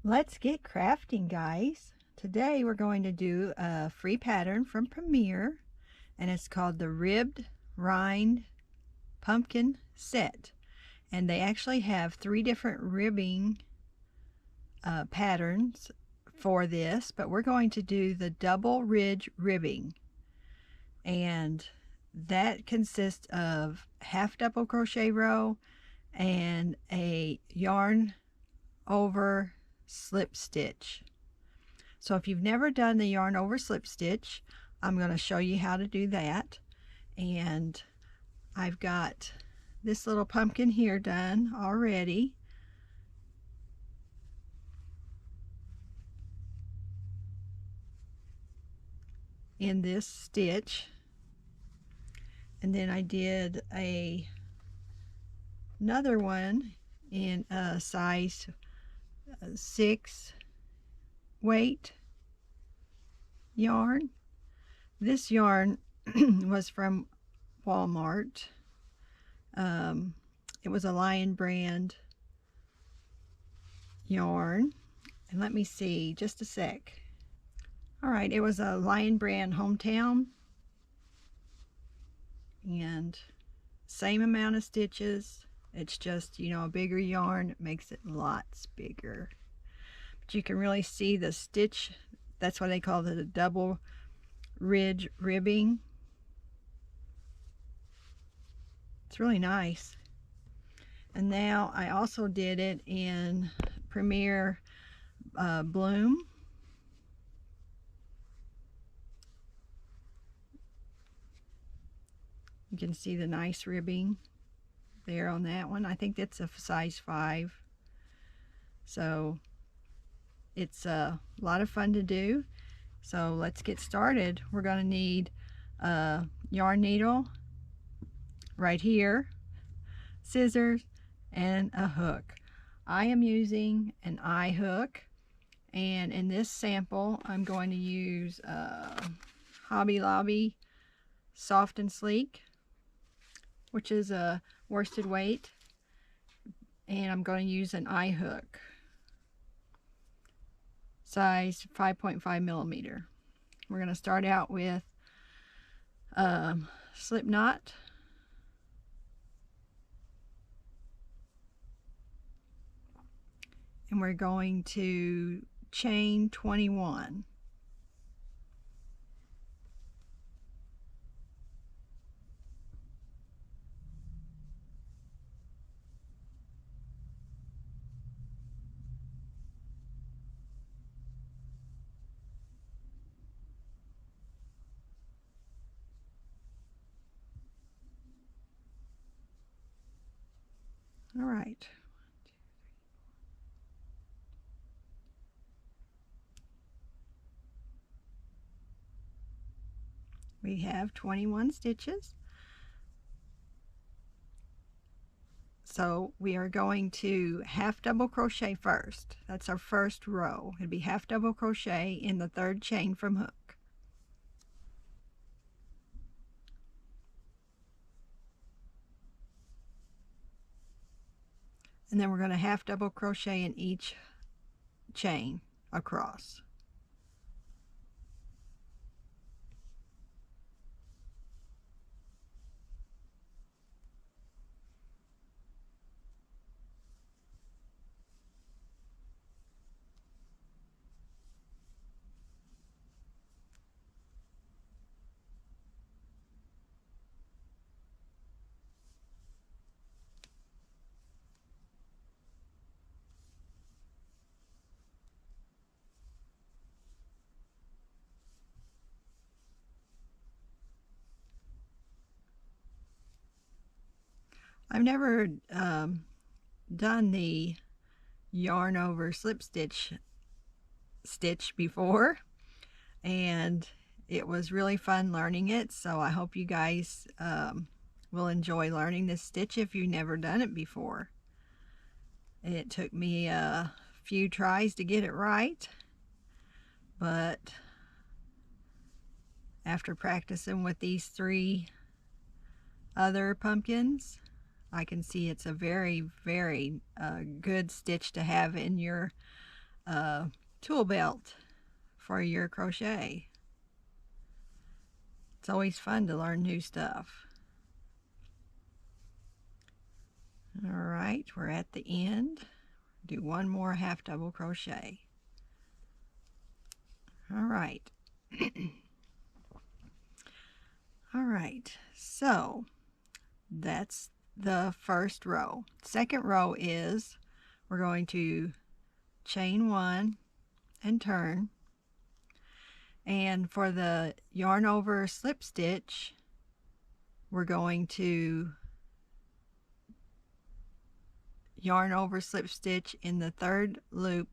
Let's get crafting, guys. Today we're going to do a free pattern from Premiere, and it's called the Ribbed Rind Pumpkin Set. And they actually have 3 different ribbing patterns for this, but we're going to do the double ridge ribbing. And that consists of half double crochet row and a yarn over slip stitch. So if you've never done the yarn over slip stitch, I'm going to show you how to do that. And I've got this little pumpkin here done already. In this stitch, and then I did another one in a size 6 weight yarn. This yarn was from Walmart. It was a Lion brand yarn, and let me see just a sec. Alright, it was a Lion brand Hometown, and same amount of stitches. It's just, you know, a bigger yarn. It makes it lots bigger. But you can really see the stitch. That's why they call it a double ridge ribbing. It's really nice. And now I also did it in Premiere Bloom. You can see the nice ribbing there on that one. I think that's a size 5. So it's a lot of fun to do. So let's get started. We're going to need a yarn needle right here, scissors, and a hook. I am using an eye hook, and in this sample I'm going to use Hobby Lobby Soft and Sleek, which is a worsted weight, and I'm going to use an eye hook, size 5.5 millimeter. We're going to start out with slip knot, and we're going to chain 21. All right. We have 21 stitches. So we are going to half double crochet first. That's our first row. It'll be half double crochet in the 3rd chain from hook. And then we're going to half double crochet in each chain across. I've never done the yarn over slip stitch before, and it was really fun learning it, so I hope you guys will enjoy learning this stitch if you've never done it before. It took me a few tries to get it right, but after practicing with these 3 other pumpkins, I can see it's a very, very good stitch to have in your tool belt for your crochet. It's always fun to learn new stuff. Alright, we're at the end. Do one more half double crochet. Alright. Alright, so that's the first row. Second row is we're going to chain one and turn, and for the yarn over slip stitch we're going to yarn over slip stitch in the third loop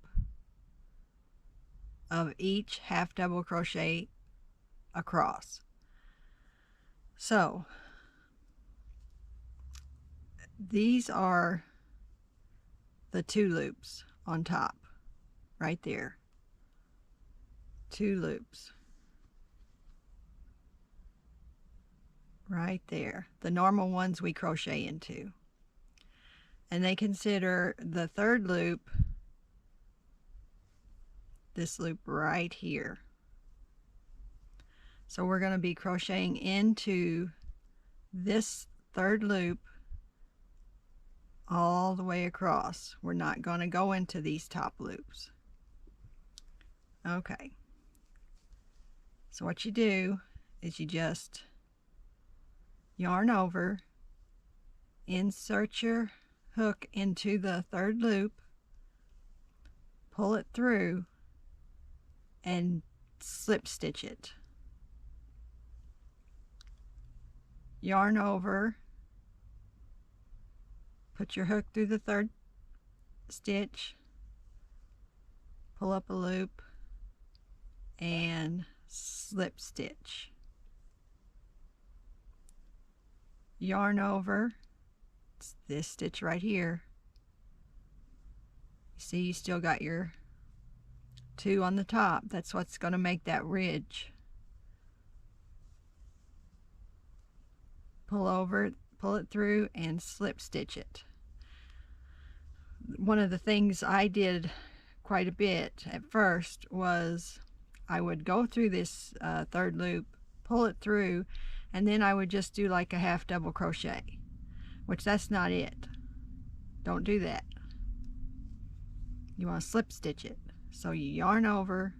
of each half double crochet across. So these are the 2 loops on top right there. 2 loops right there, the normal ones we crochet into, and they consider the third loop this loop right here. So we're going to be crocheting into this third loop all the way across. We're not going to go into these top loops. Okay, so what you do is you just yarn over, insert your hook into the third loop, pull it through, and slip stitch it. Yarn over, put your hook through the third stitch, pull up a loop, and slip stitch. Yarn over, it's this stitch right here. You see you still got your 2 on the top. That's what's going to make that ridge. Pull over, pull it through, and slip stitch it. One of the things I did quite a bit at first was I would go through this third loop, pull it through, and then I would just do like a half double crochet, which that's not it. Don't do that. You want to slip stitch it. So you yarn over,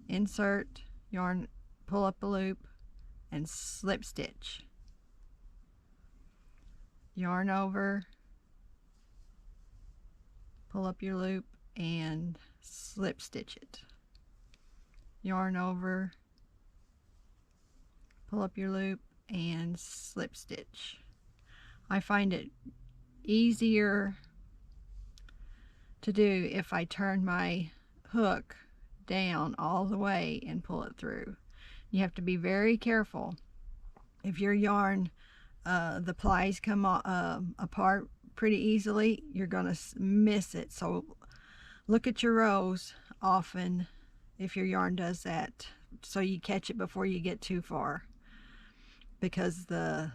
insert, yarn, pull up a loop, and slip stitch. Yarn over, pull up your loop, and slip stitch it. Yarn over, pull up your loop, and slip stitch. I find it easier to do if I turn my hook down all the way and pull it through. You have to be very careful. If your yarn, the plies come apart pretty easily, you're going to miss it. So look at your rows often if your yarn does that, so you catch it before you get too far, because the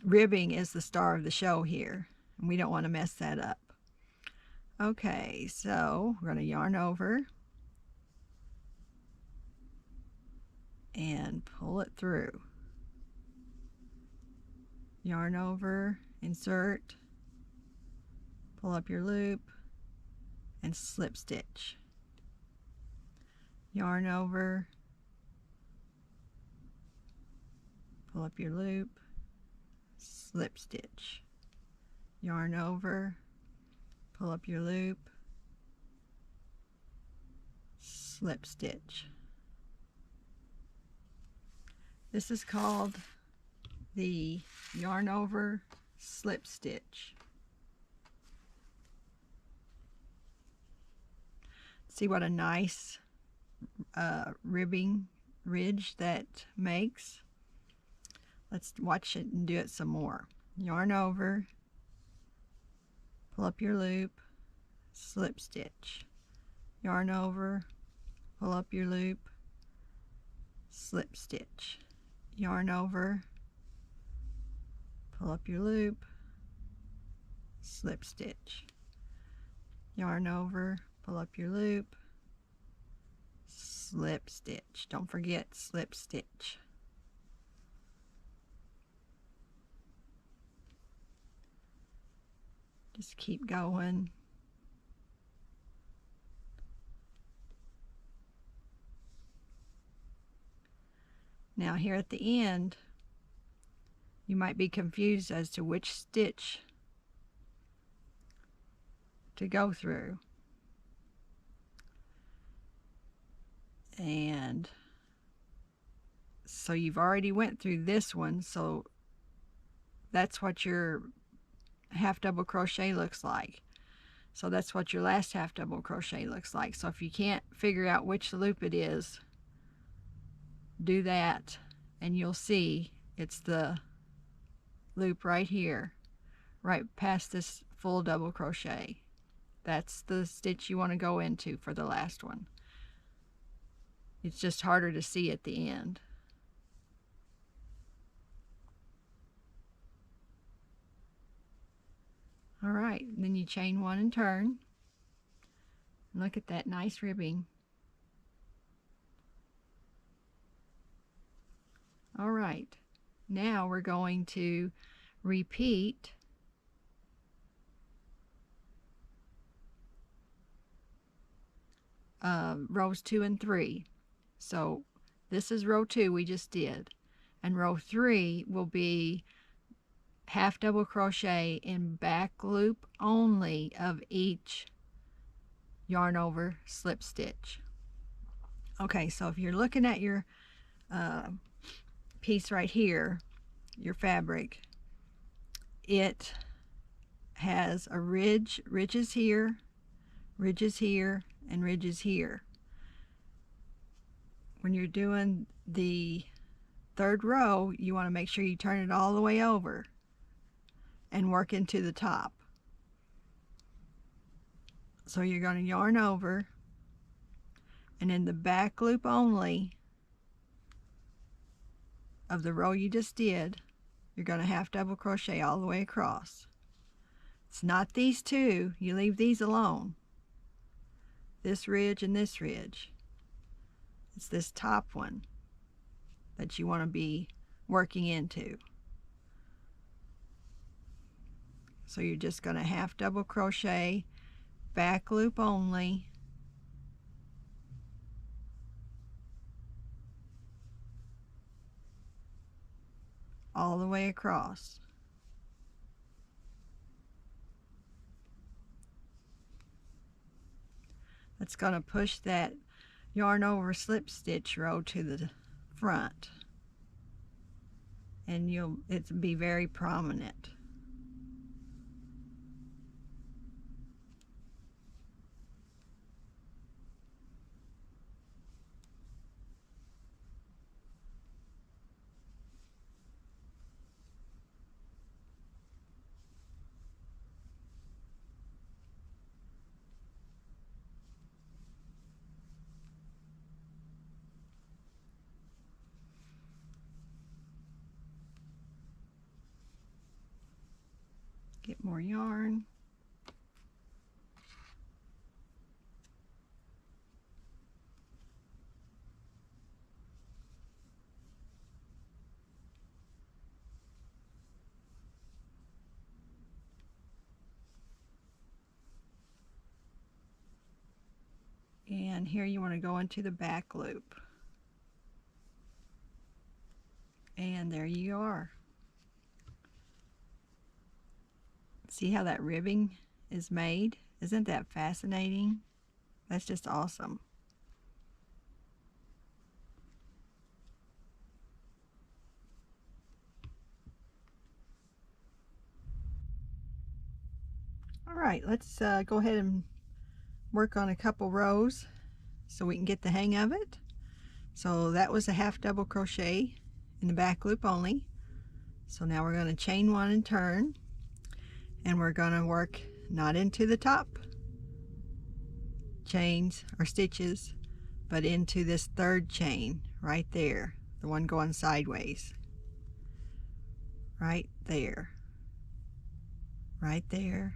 ribbing is the star of the show here, and we don't want to mess that up. Okay, so we're going to yarn over and pull it through. Yarn over, insert, pull up your loop, and slip stitch. Yarn over, pull up your loop, slip stitch. Yarn over, pull up your loop, slip stitch. This is called the yarn over slip stitch. See what a nice ribbing ridge that makes. Let's watch it and do it some more. Yarn over, pull up your loop, slip stitch. Yarn over, pull up your loop, slip stitch. Yarn over, pull up your loop, slip stitch. Yarn over, pull up your loop, slip stitch. Don't forget slip stitch. Just keep going. Now here at the end, you might be confused as to which stitch to go through. And so you've already went through this one, so that's what your half double crochet looks like. So that's what your last half double crochet looks like. So if you can't figure out which loop it is, do that and you'll see it's the loop right here, right past this full double crochet. That's the stitch you want to go into for the last one. It's just harder to see at the end. All right, then you chain one and turn. Look at that nice ribbing. All right, now we're going to repeat rows 2 and 3. So this is row 2 we just did, and row 3 will be half double crochet in back loop only of each yarn over slip stitch. Okay, so if you're looking at your piece right here, your fabric, it has a ridges here, and ridges here. When you're doing the third row, you want to make sure you turn it all the way over and work into the top. So you're going to yarn over, and in the back loop only of the row you just did, you're going to half double crochet all the way across. It's not these two, you leave these alone. This ridge and this ridge. It's this top one that you want to be working into. So you're just going to half double crochet, back loop only, all the way across. That's going to push that yarn over slip stitch row to the front, and it'll be very prominent. Get more yarn. And here you want to go into the back loop. And there you are. See how that ribbing is made? Isn't that fascinating? That's just awesome. All right, let's go ahead and work on a couple rows so we can get the hang of it. So that was a half double crochet in the back loop only. So now we're going to chain one and turn, and we're going to work not into the top chains or stitches, but into this third chain right there, the one going sideways, right there, right there,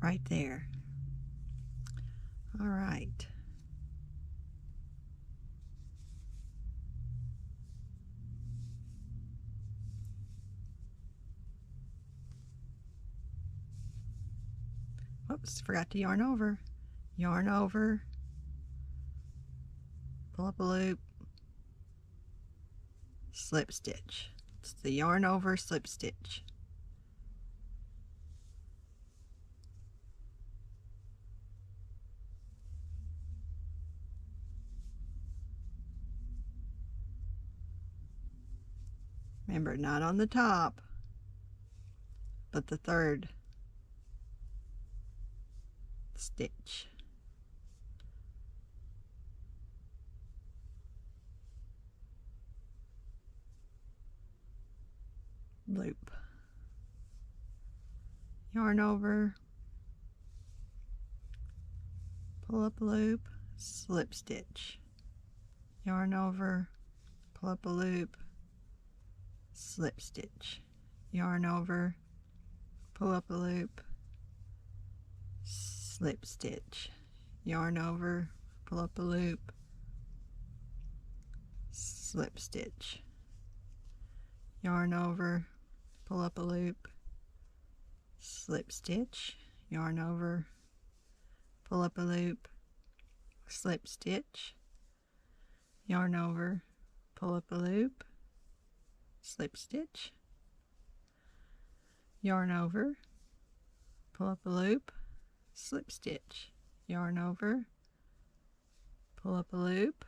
right there. All right. Oops, forgot to yarn over. Yarn over, pull up a loop, slip stitch. It's the yarn over slip stitch. Remember, not on the top, but the third stitch. Loop. Yarn over, pull up a loop, slip stitch. Yarn over, pull up a loop, slip stitch. Yarn over, pull up a loop, slip stitch. Yarn over, pull up a loop, slip stitch. Yarn over, pull up a loop, slip stitch. Yarn over, pull up a loop, slip stitch. Yarn over, pull up a loop, slip stitch. Yarn over, pull up a loop, slip stitch. Yarn over, pull up a loop,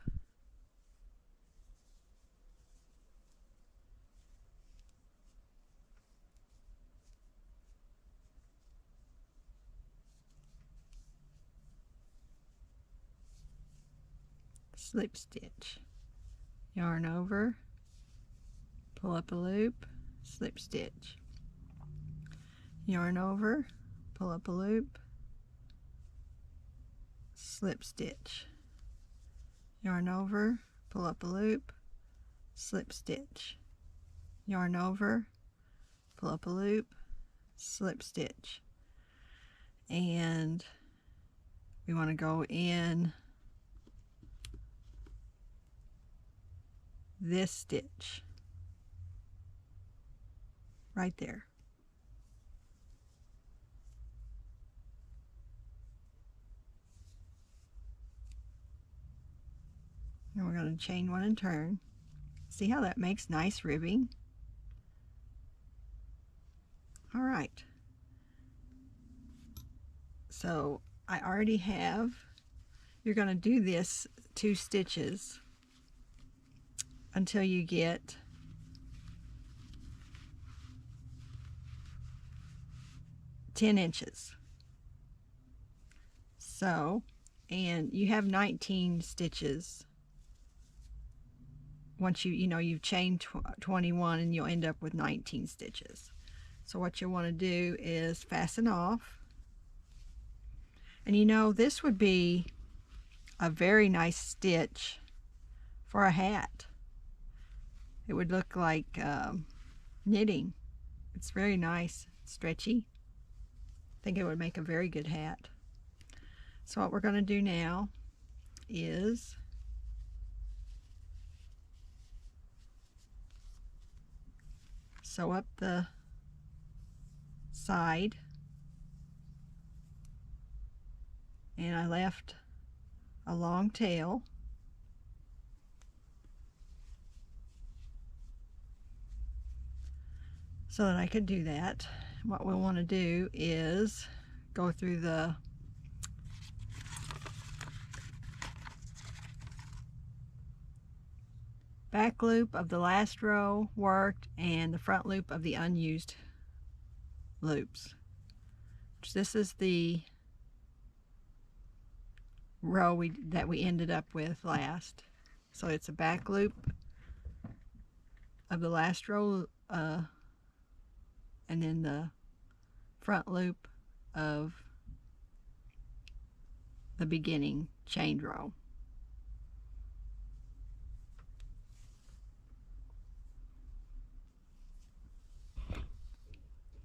slip stitch. Yarn over, pull up a loop, slip stitch. Yarn over, pull up a loop, slip stitch. Yarn over, pull up a loop, slip stitch. Yarn over, pull up a loop, slip stitch. And we want to go in this stitch right there. And we're going to chain one and turn. See how that makes nice ribbing? All right. So I already have, you're going to do this 2 stitches until you get (10" So, and you have 19 stitches. Once you've chained 21, and you'll end up with 19 stitches. So what you want to do is fasten off. And this would be a very nice stitch for a hat. It would look like knitting. It's very nice, stretchy. I think it would make a very good hat. So what we're going to do now is sew up the side, and I left a long tail. So that I could do that. What we want to do is go through the back loop of the last row worked and the front loop of the unused loops. This is the row that we ended up with last. So it's a back loop of the last row, and then the front loop of the beginning chained row.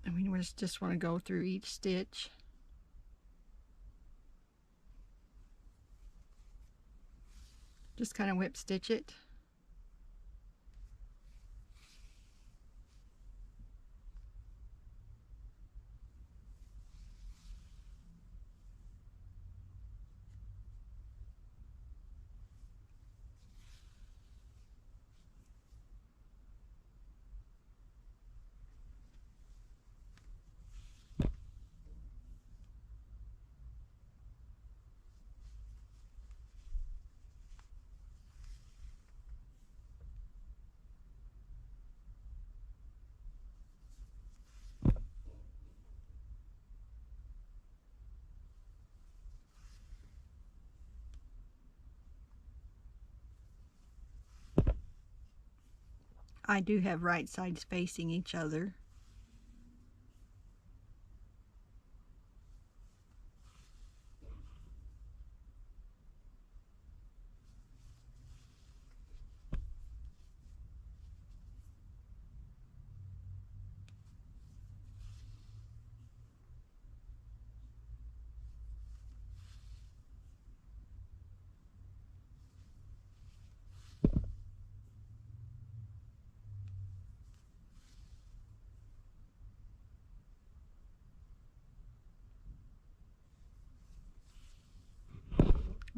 And we just want to go through each stitch. Just kind of whip stitch it. I do have right sides facing each other.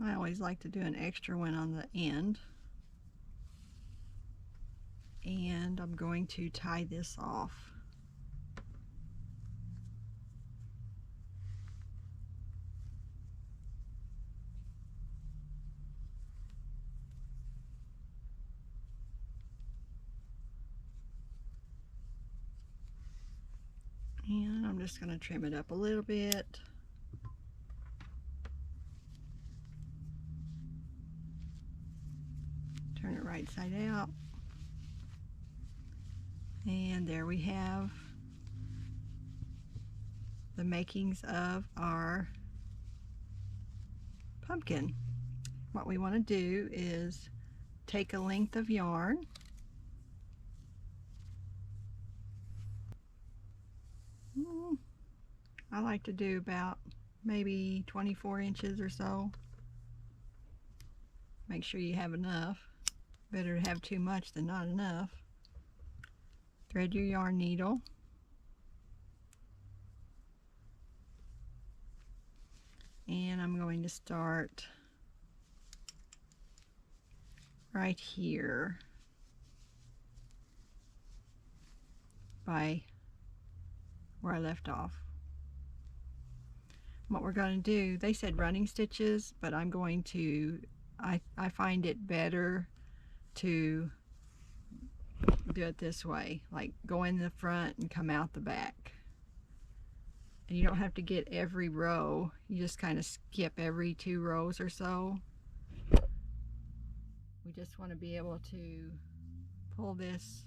I always like to do an extra one on the end. And I'm going to tie this off. And I'm just going to trim it up a little bit. Turn it right side out. And there we have the makings of our pumpkin. What we want to do is take a length of yarn, I like to do about maybe 24 inches or so. Make sure you have enough. Better to have too much than not enough. Thread your yarn needle. And I'm going to start right here by where I left off. What we're going to do, they said running stitches, but I'm going to, I find it better to do it this way, like go in the front and come out the back. And you don't have to get every row, you just kind of skip every 2 rows or so. We just want to be able to pull this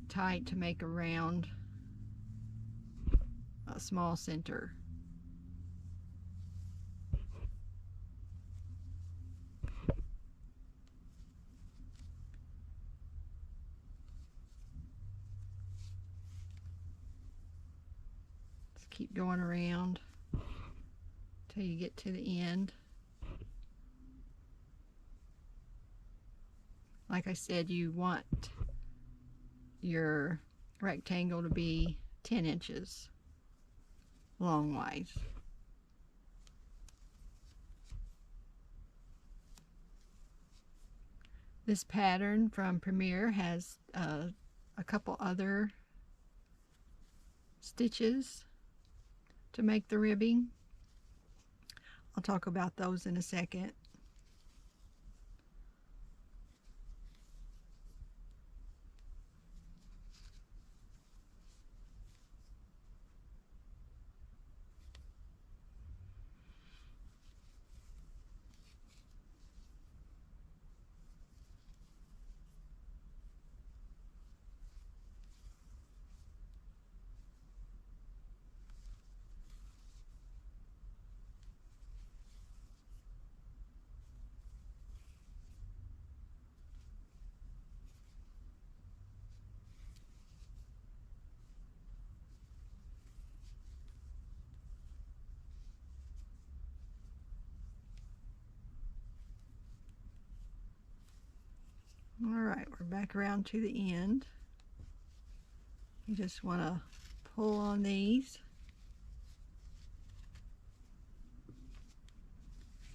tight to make a round, a small center. Just keep going around till you get to the end. Like I said, you want your rectangle to be 10 inches longwise. This pattern from Premier has a couple other stitches to make the ribbing. I'll talk about those in a second. back around to the end. You just want to pull on these,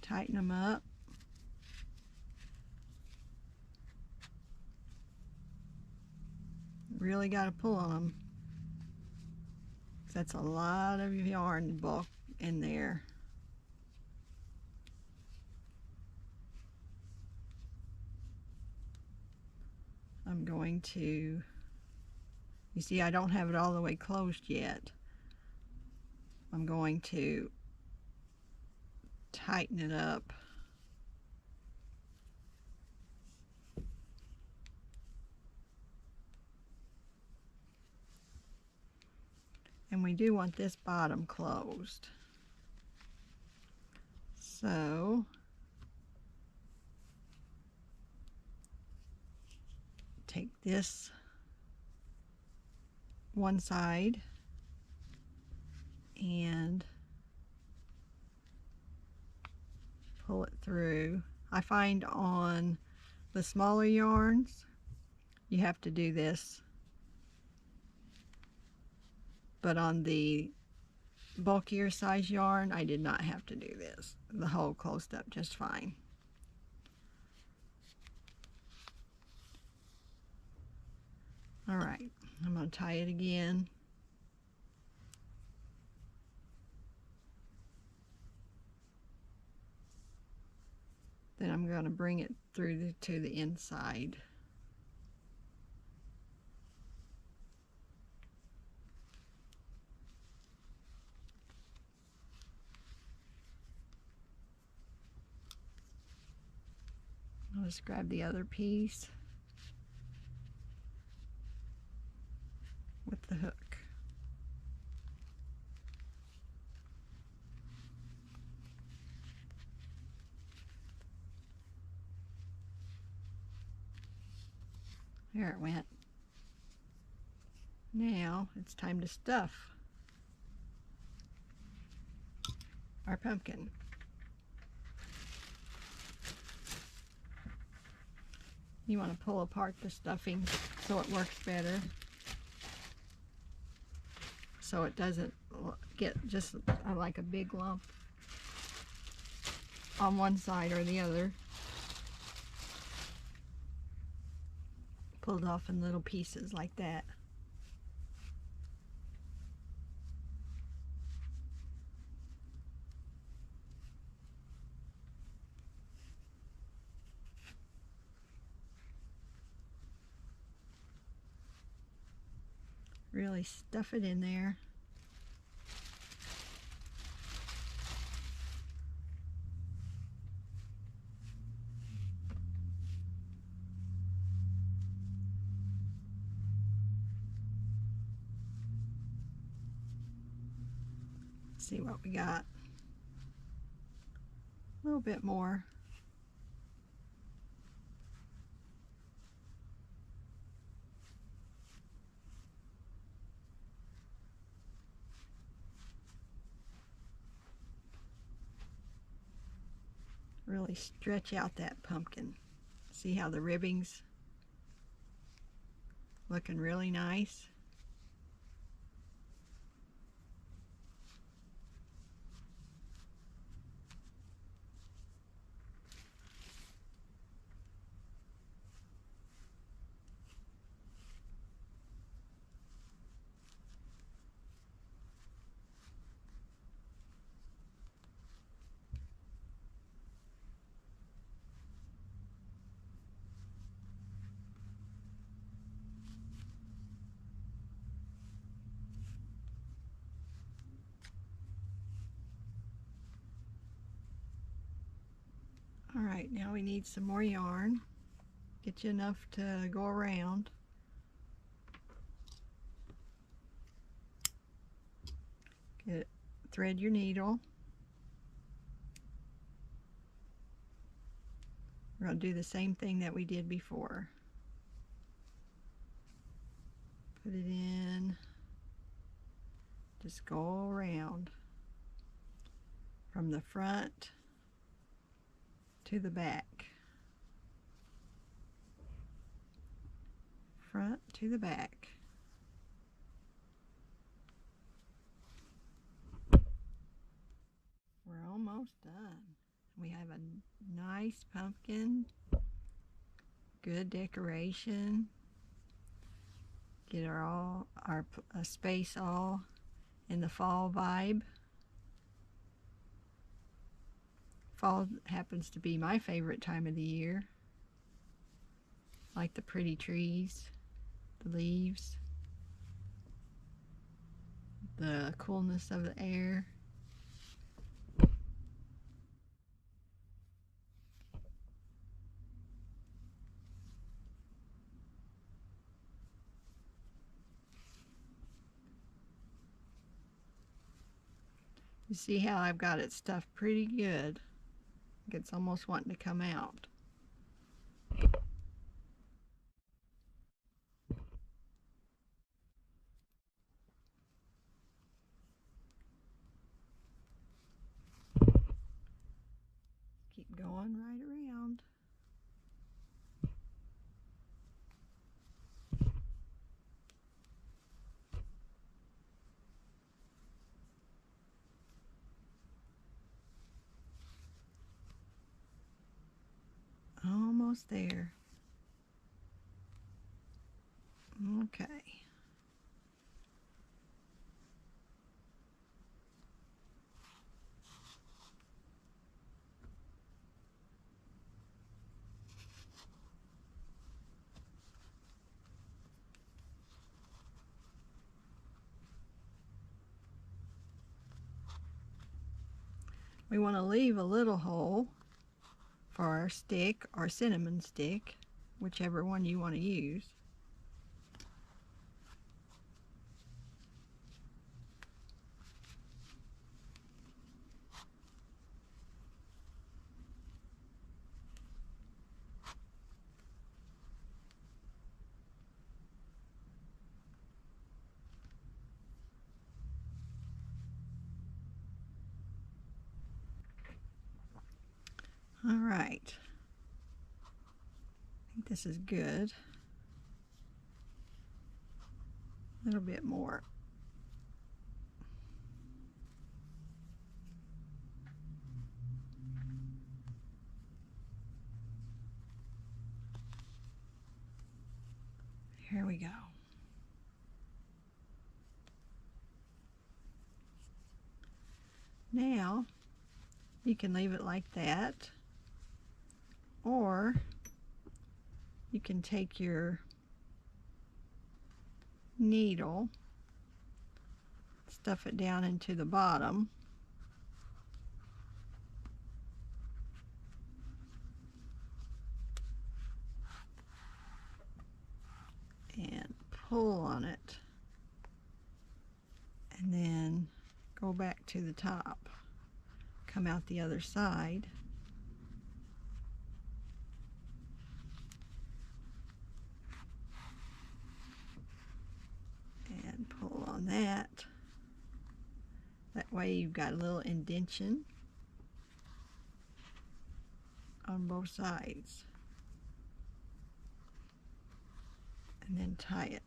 tighten them up. Really got to pull on them. That's a lot of yarn bulk in there. I'm going to, you see I don't have it all the way closed yet. I'm going to tighten it up. And we do want this bottom closed. So take this one side and pull it through. I find on the smaller yarns you have to do this, but on the bulkier size yarn I did not have to do this. The hole closed up just fine. All right, I'm going to tie it again. Then I'm going to bring it through to the inside. I'll just grab the other piece with the hook. There it went. Now it's time to stuff our pumpkin. You want to pull apart the stuffing so it works better, so it doesn't get just like a big lump on one side or the other. Pulled off in little pieces like that. Really stuff it in there. See what we got. A little bit more. Really stretch out that pumpkin. See how the ribbing's looking really nice. All right, now we need some more yarn. Get you enough to go around. Thread your needle. We're going to do the same thing that we did before. Put it in. Just go around from the front to the back. front to the back. We're almost done. We have a nice pumpkin, good decoration. Get our space all in the fall vibe. Fall happens to be my favorite time of the year. Like the pretty trees, the leaves, the coolness of the air. You see how I've got it stuffed pretty good. It's almost wanting to come out. Keep going right around. Almost there. Okay. We want to leave a little hole for our stick or cinnamon stick, whichever one you want to use. All right, I think this is good. A little bit more. Here we go. Now you can leave it like that, or you can take your needle, stuff it down into the bottom, and pull on it, and then go back to the top, come out the other side, and pull on that. That way you've got a little indentation on both sides, and then tie it.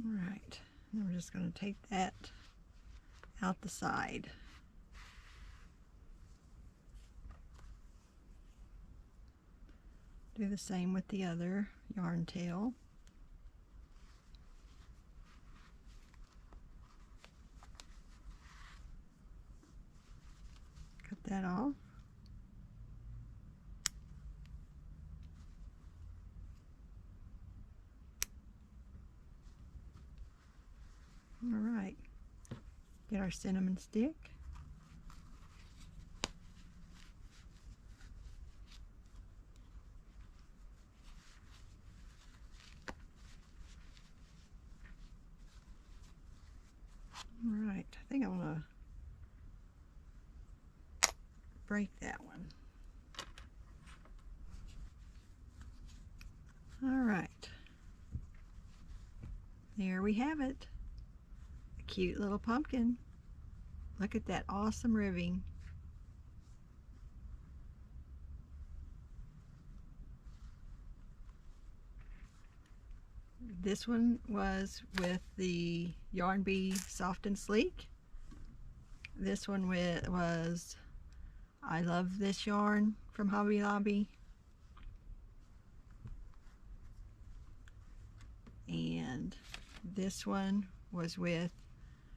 All right, and we're just going to take that out the side. Do the same with the other yarn tail. Cut that off. All right, get our cinnamon stick. All right, I think I'm gonna break that one. All right, There we have it. A cute little pumpkin. Look at that awesome ribbing. This one was with the Yarn Bee Soft and Sleek. This one was I Love This Yarn from Hobby Lobby. And this one was with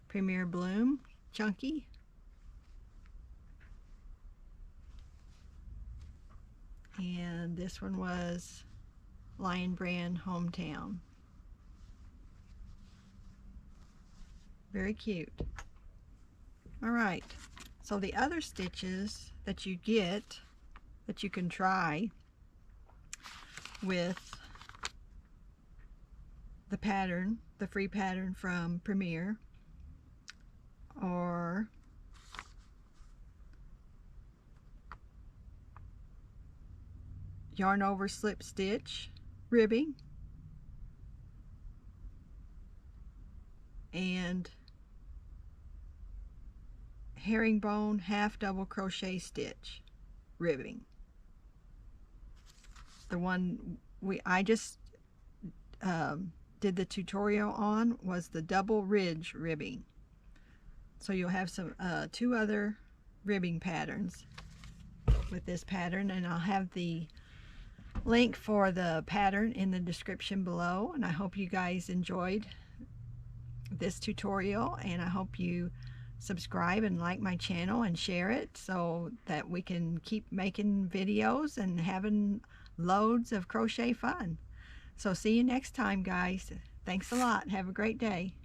Premier Bloom Chunky. And this one was Lion Brand Hometown. Very cute. Alright, so the other stitches that you get, that you can try with the pattern, the free pattern from Premier, or yarn over slip stitch ribbing, and herringbone half double crochet stitch ribbing. The one I just did the tutorial on was the double ridge ribbing. So you'll have some two other ribbing patterns with this pattern, and I'll have the link for the pattern in the description below. And I hope you guys enjoyed this tutorial, and I hope you subscribe and like my channel and share it so that we can keep making videos and having loads of crochet fun. So see you next time, guys. Thanks a lot. Have a great day.